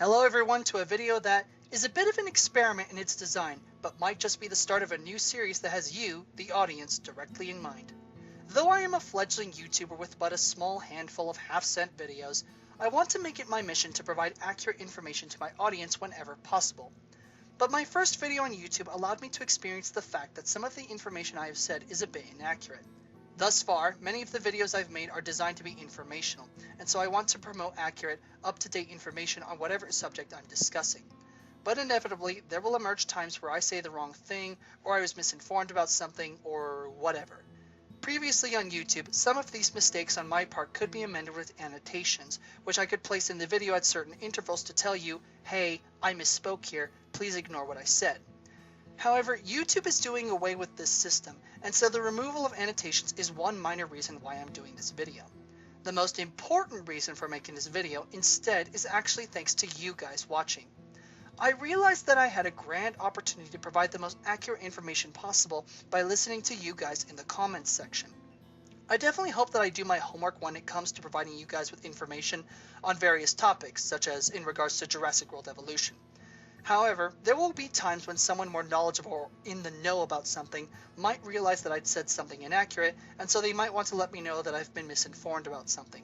Hello everyone to a video that is a bit of an experiment in its design, but might just be the start of a new series that has you, the audience, directly in mind. Though I am a fledgling YouTuber with but a small handful of half-cent videos, I want to make it my mission to provide accurate information to my audience whenever possible. But my first video on YouTube allowed me to experience the fact that some of the information I have said is a bit inaccurate. Thus far, many of the videos I've made are designed to be informational, and so I want to promote accurate, up-to-date information on whatever subject I'm discussing. But inevitably, there will emerge times where I say the wrong thing, or I was misinformed about something, or whatever. Previously on YouTube, some of these mistakes on my part could be amended with annotations, which I could place in the video at certain intervals to tell you, hey, I misspoke here, please ignore what I said. However, YouTube is doing away with this system, and so the removal of annotations is one minor reason why I'm doing this video. The most important reason for making this video, instead, is actually thanks to you guys watching. I realized that I had a grand opportunity to provide the most accurate information possible by listening to you guys in the comments section. I definitely hope that I do my homework when it comes to providing you guys with information on various topics, such as in regards to Jurassic World evolution. However, there will be times when someone more knowledgeable or in the know about something might realize that I'd said something inaccurate, and so they might want to let me know that I've been misinformed about something.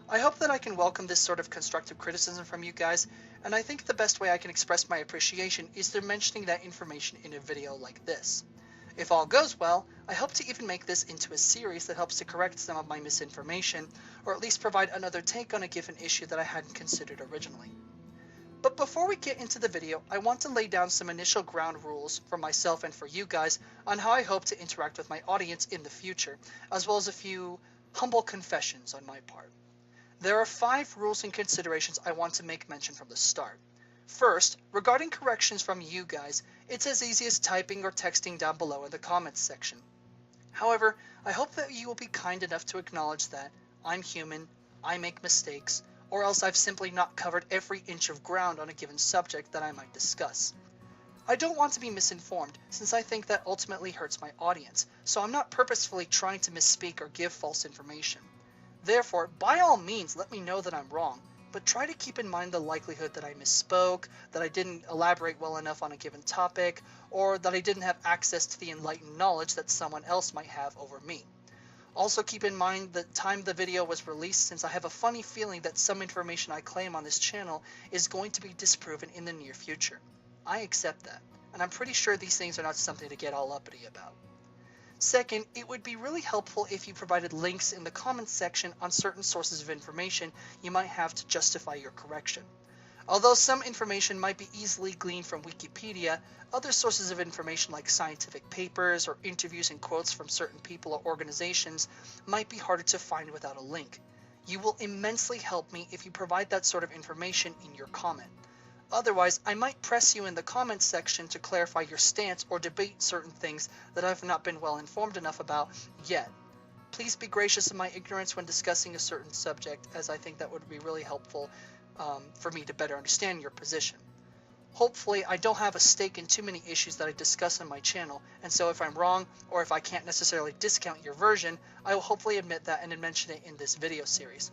I hope that I can welcome this sort of constructive criticism from you guys, and I think the best way I can express my appreciation is through mentioning that information in a video like this. If all goes well, I hope to even make this into a series that helps to correct some of my misinformation, or at least provide another take on a given issue that I hadn't considered originally. But before we get into the video, I want to lay down some initial ground rules for myself and for you guys on how I hope to interact with my audience in the future, as well as a few humble confessions on my part. There are 5 rules and considerations I want to make mention from the start. First, regarding corrections from you guys, it's as easy as typing or texting down below in the comments section. However, I hope that you will be kind enough to acknowledge that I'm human, I make mistakes, or else I've simply not covered every inch of ground on a given subject that I might discuss. I don't want to be misinformed, since I think that ultimately hurts my audience, so I'm not purposefully trying to misspeak or give false information. Therefore, by all means, let me know that I'm wrong, but try to keep in mind the likelihood that I misspoke, that I didn't elaborate well enough on a given topic, or that I didn't have access to the enlightened knowledge that someone else might have over me. Also keep in mind the time the video was released, since I have a funny feeling that some information I claim on this channel is going to be disproven in the near future. I accept that, and I'm pretty sure these things are not something to get all uppity about. Second, it would be really helpful if you provided links in the comments section on certain sources of information you might have to justify your correction. Although some information might be easily gleaned from Wikipedia, other sources of information like scientific papers or interviews and quotes from certain people or organizations might be harder to find without a link. You will immensely help me if you provide that sort of information in your comment. Otherwise, I might press you in the comments section to clarify your stance or debate certain things that I've not been well informed enough about yet. Please be gracious in my ignorance when discussing a certain subject, as I think that would be really helpful for me to better understand your position. Hopefully, I don't have a stake in too many issues that I discuss on my channel, and so if I'm wrong, or if I can't necessarily discount your version, I will hopefully admit that and mention it in this video series.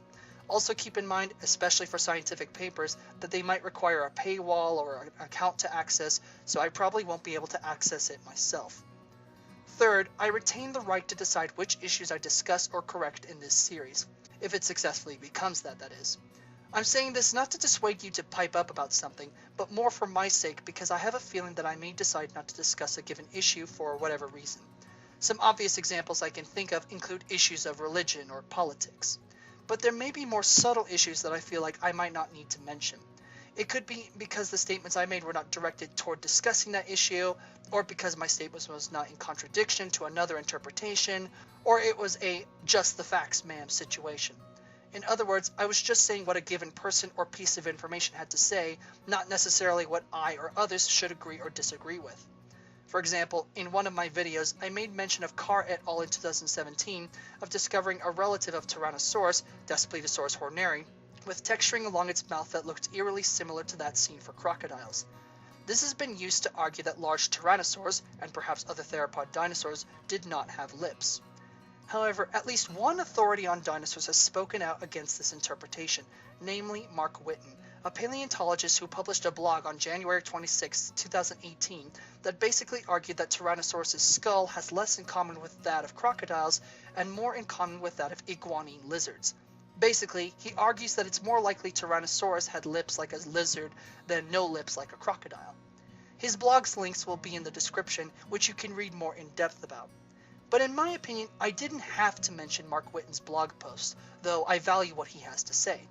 Also keep in mind, especially for scientific papers, that they might require a paywall or an account to access, so I probably won't be able to access it myself. Third, I retain the right to decide which issues I discuss or correct in this series, if it successfully becomes that is. I'm saying this not to dissuade you to pipe up about something, but more for my sake because I have a feeling that I may decide not to discuss a given issue for whatever reason. Some obvious examples I can think of include issues of religion or politics. But there may be more subtle issues that I feel like I might not need to mention. It could be because the statements I made were not directed toward discussing that issue, or because my statement was not in contradiction to another interpretation, or it was a just the facts ma'am situation. In other words, I was just saying what a given person or piece of information had to say, not necessarily what I or others should agree or disagree with. For example, in one of my videos, I made mention of Carr et al. In 2017 of discovering a relative of Tyrannosaurus, Daspletosaurus horneri, with texturing along its mouth that looked eerily similar to that seen for crocodiles. This has been used to argue that large tyrannosaurs, and perhaps other theropod dinosaurs, did not have lips. However, at least one authority on dinosaurs has spoken out against this interpretation, namely Mark Whitten, a paleontologist who published a blog on January 26, 2018 that basically argued that Tyrannosaurus' skull has less in common with that of crocodiles and more in common with that of iguanine lizards. Basically, he argues that it's more likely Tyrannosaurus had lips like a lizard than no lips like a crocodile. His blog's links will be in the description, which you can read more in depth about. But in my opinion, I didn't have to mention Mark Whitten's blog post, though I value what he has to say.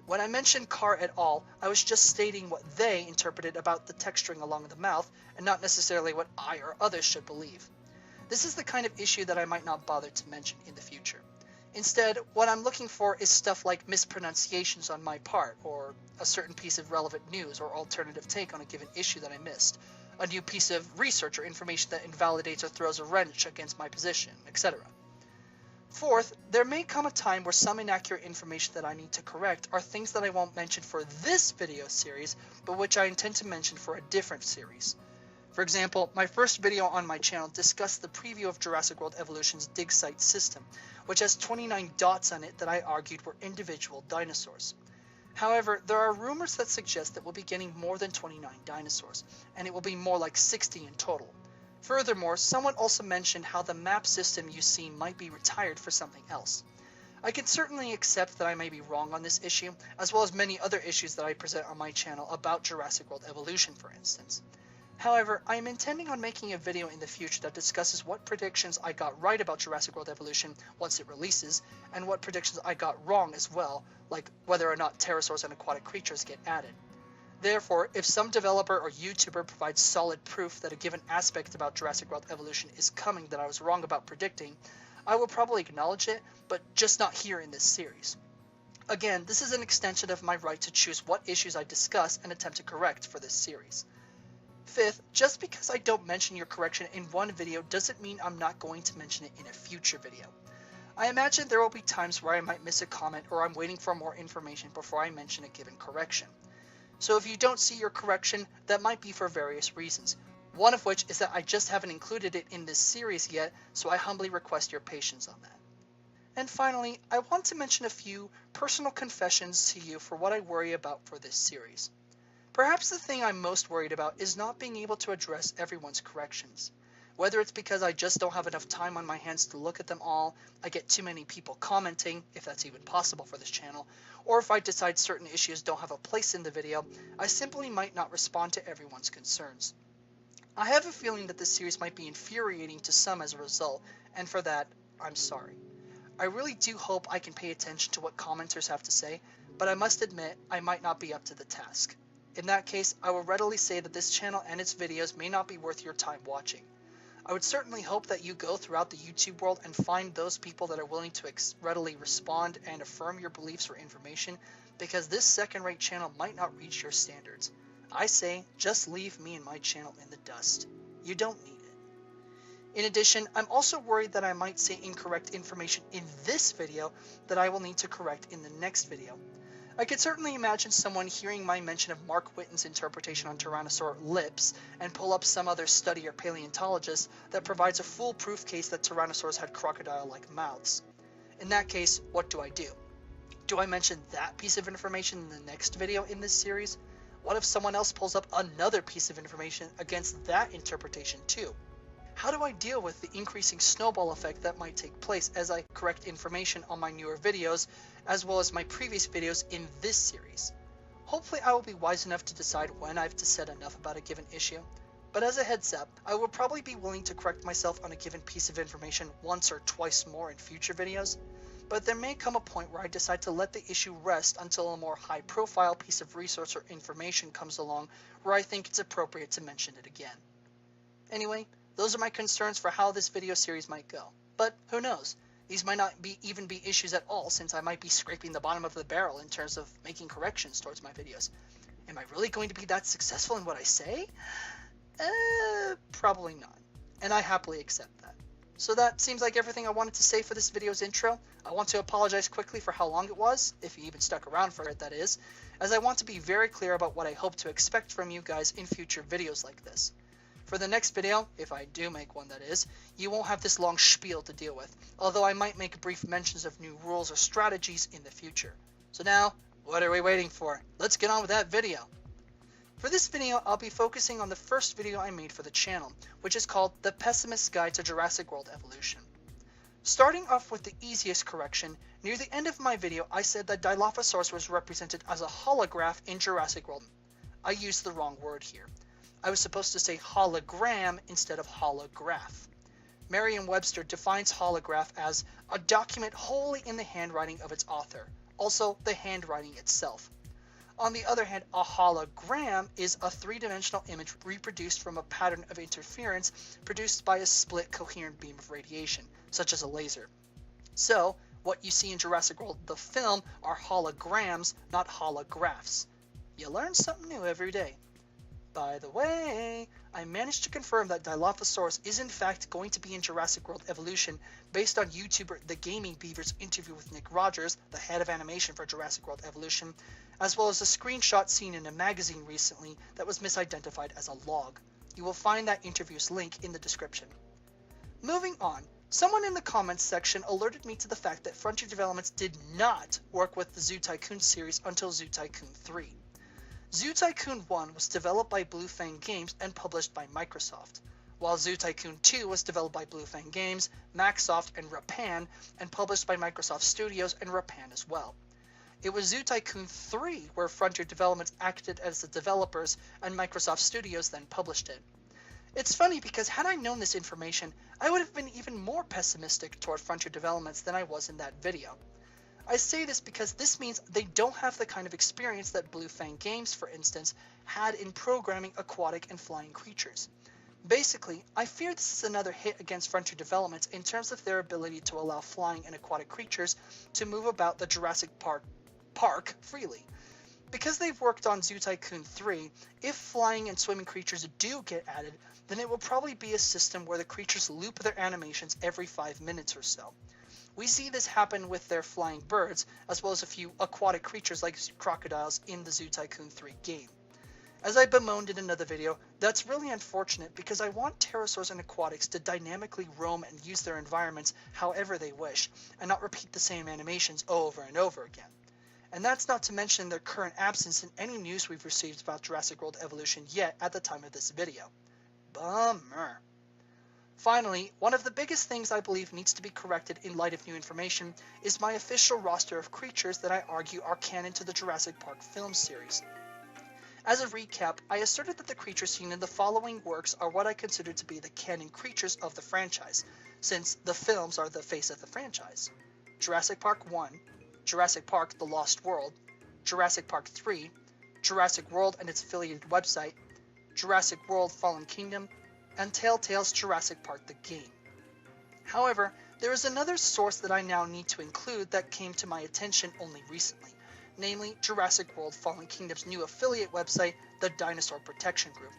When I mentioned Carr et al., I was just stating what they interpreted about the texturing along the mouth, and not necessarily what I or others should believe. This is the kind of issue that I might not bother to mention in the future. Instead, what I'm looking for is stuff like mispronunciations on my part, or a certain piece of relevant news or alternative take on a given issue that I missed, a new piece of research or information that invalidates or throws a wrench against my position, etc. Fourth, there may come a time where some inaccurate information that I need to correct are things that I won't mention for this video series, but which I intend to mention for a different series. For example, my first video on my channel discussed the preview of Jurassic World Evolution's dig site system, which has 29 dots on it that I argued were individual dinosaurs. However, there are rumors that suggest that we'll be getting more than 29 dinosaurs, and it will be more like 60 in total. Furthermore, someone also mentioned how the map system you see might be retired for something else. I can certainly accept that I may be wrong on this issue, as well as many other issues that I present on my channel about Jurassic World Evolution, for instance. However, I am intending on making a video in the future that discusses what predictions I got right about Jurassic World Evolution once it releases, and what predictions I got wrong as well, like whether or not pterosaurs and aquatic creatures get added. Therefore, if some developer or YouTuber provides solid proof that a given aspect about Jurassic World Evolution is coming that I was wrong about predicting, I will probably acknowledge it, but just not here in this series. Again, this is an extension of my right to choose what issues I discuss and attempt to correct for this series. Fifth, just because I don't mention your correction in one video doesn't mean I'm not going to mention it in a future video. I imagine there will be times where I might miss a comment or I'm waiting for more information before I mention a given correction. So if you don't see your correction, that might be for various reasons, one of which is that I just haven't included it in this series yet, so I humbly request your patience on that. And finally, I want to mention a few personal confessions to you for what I worry about for this series. Perhaps the thing I'm most worried about is not being able to address everyone's corrections. Whether it's because I just don't have enough time on my hands to look at them all, I get too many people commenting, if that's even possible for this channel, or if I decide certain issues don't have a place in the video, I simply might not respond to everyone's concerns. I have a feeling that this series might be infuriating to some as a result, and for that, I'm sorry. I really do hope I can pay attention to what commenters have to say, but I must admit I might not be up to the task. In that case, I will readily say that this channel and its videos may not be worth your time watching. I would certainly hope that you go throughout the YouTube world and find those people that are willing to readily respond and affirm your beliefs or information, because this second-rate channel might not reach your standards. I say, just leave me and my channel in the dust. You don't need it. In addition, I'm also worried that I might say incorrect information in this video that I will need to correct in the next video. I could certainly imagine someone hearing my mention of Mark Whitten's interpretation on tyrannosaur lips and pull up some other study or paleontologist that provides a foolproof case that tyrannosaurs had crocodile-like mouths. In that case, what do? Do I mention that piece of information in the next video in this series? What if someone else pulls up another piece of information against that interpretation too? How do I deal with the increasing snowball effect that might take place as I correct information on my newer videos, as well as my previous videos in this series? Hopefully I will be wise enough to decide when I've said enough about a given issue, but as a heads up, I will probably be willing to correct myself on a given piece of information once or twice more in future videos, but there may come a point where I decide to let the issue rest until a more high-profile piece of research or information comes along where I think it's appropriate to mention it again. Anyway, those are my concerns for how this video series might go. But who knows? These might not even be issues at all, since I might be scraping the bottom of the barrel in terms of making corrections towards my videos. Am I really going to be that successful in what I say? Probably not. And I happily accept that. So that seems like everything I wanted to say for this video's intro. I want to apologize quickly for how long it was, if you even stuck around for it, that is, as I want to be very clear about what I hope to expect from you guys in future videos like this. For the next video, if I do make one that is, you won't have this long spiel to deal with, although I might make brief mentions of new rules or strategies in the future. So now, What are we waiting for? Let's get on with that video. For this video, I'll be focusing on the first video I made for the channel, which is called The Pessimist's Guide to Jurassic World Evolution. Starting off with the easiest correction, near the end of my video I said that Dilophosaurus was represented as a holograph in Jurassic World. I used the wrong word here. I was supposed to say hologram instead of holograph. Merriam-Webster defines holograph as a document wholly in the handwriting of its author, also the handwriting itself. On the other hand, a hologram is a three-dimensional image reproduced from a pattern of interference produced by a split coherent beam of radiation, such as a laser. So, what you see in Jurassic World the film are holograms, not holographs. You learn something new every day. By the way, I managed to confirm that Dilophosaurus is in fact going to be in Jurassic World Evolution based on YouTuber The Gaming Beaver's interview with Nick Rogers, the head of animation for Jurassic World Evolution, as well as a screenshot seen in a magazine recently that was misidentified as a log. You will find that interview's link in the description. Moving on, someone in the comments section alerted me to the fact that Frontier Developments did not work with the Zoo Tycoon series until Zoo Tycoon 3. Zoo Tycoon 1 was developed by Blue Fang Games and published by Microsoft, while Zoo Tycoon 2 was developed by Blue Fang Games, Maxsoft, and Rapan, and published by Microsoft Studios and Rapan as well. It was Zoo Tycoon 3 where Frontier Developments acted as the developers and Microsoft Studios then published it. It's funny because had I known this information, I would have been even more pessimistic toward Frontier Developments than I was in that video. I say this because this means they don't have the kind of experience that Blue Fang Games, for instance, had in programming aquatic and flying creatures. Basically, I fear this is another hit against Frontier Developments in terms of their ability to allow flying and aquatic creatures to move about the Jurassic Park freely. Because they've worked on Zoo Tycoon 3, if flying and swimming creatures do get added, then it will probably be a system where the creatures loop their animations every 5 minutes or so. We see this happen with their flying birds, as well as a few aquatic creatures like crocodiles in the Zoo Tycoon 3 game. As I bemoaned in another video, that's really unfortunate because I want pterosaurs and aquatics to dynamically roam and use their environments however they wish, and not repeat the same animations over and over again. And that's not to mention their current absence in any news we've received about Jurassic World Evolution yet at the time of this video. Bummer. Finally, one of the biggest things I believe needs to be corrected in light of new information is my official roster of creatures that I argue are canon to the Jurassic Park film series. As a recap, I asserted that the creatures seen in the following works are what I consider to be the canon creatures of the franchise, since the films are the face of the franchise. Jurassic Park 1, Jurassic Park The Lost World, Jurassic Park 3, Jurassic World and its affiliated website, Jurassic World Fallen Kingdom, and Telltale's Jurassic Park the game. However, there is another source that I now need to include that came to my attention only recently, namely Jurassic World Fallen Kingdom's new affiliate website, the Dinosaur Protection Group.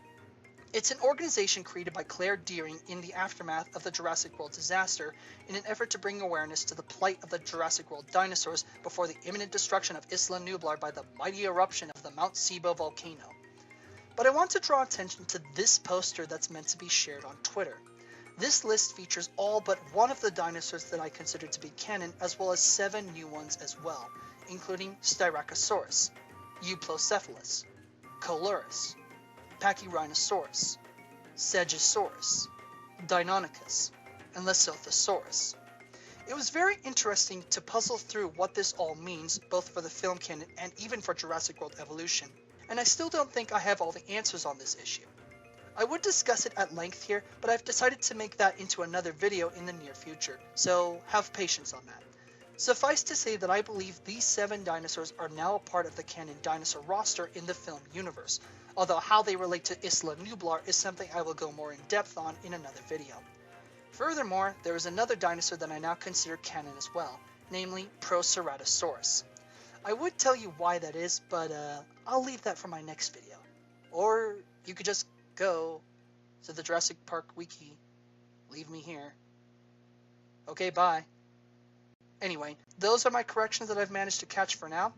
It's an organization created by Claire Deering in the aftermath of the Jurassic World disaster in an effort to bring awareness to the plight of the Jurassic World dinosaurs before the imminent destruction of Isla Nublar by the mighty eruption of the Mount Sibo volcano. But I want to draw attention to this poster that's meant to be shared on Twitter. This list features all but one of the dinosaurs that I consider to be canon, as well as 7 new ones as well, including Styracosaurus, Euplocephalus, Coelurus, Pachyrhinosaurus, Sagisaurus, Deinonychus, and Lesothosaurus. It was very interesting to puzzle through what this all means, both for the film canon and even for Jurassic World Evolution, and I still don't think I have all the answers on this issue. I would discuss it at length here, but I've decided to make that into another video in the near future, so have patience on that. Suffice to say that I believe these 7 dinosaurs are now a part of the canon dinosaur roster in the film universe, although how they relate to Isla Nublar is something I will go more in depth on in another video. Furthermore, there is another dinosaur that I now consider canon as well, namely Proceratosaurus. I would tell you why that is, but I'll leave that for my next video. Or you could just go to the Jurassic Park wiki, leave me here. Okay, bye. Anyway, those are my corrections that I've managed to catch for now.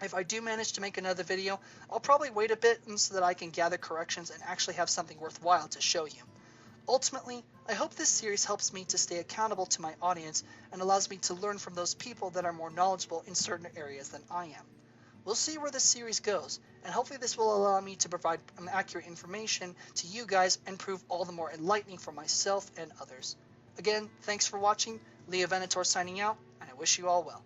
If I do manage to make another video, I'll probably wait a bit so that I can gather corrections and actually have something worthwhile to show you. Ultimately, I hope this series helps me to stay accountable to my audience and allows me to learn from those people that are more knowledgeable in certain areas than I am. We'll see where this series goes, and hopefully this will allow me to provide accurate information to you guys and prove all the more enlightening for myself and others. Again, thanks for watching. Leovenator signing out, and I wish you all well.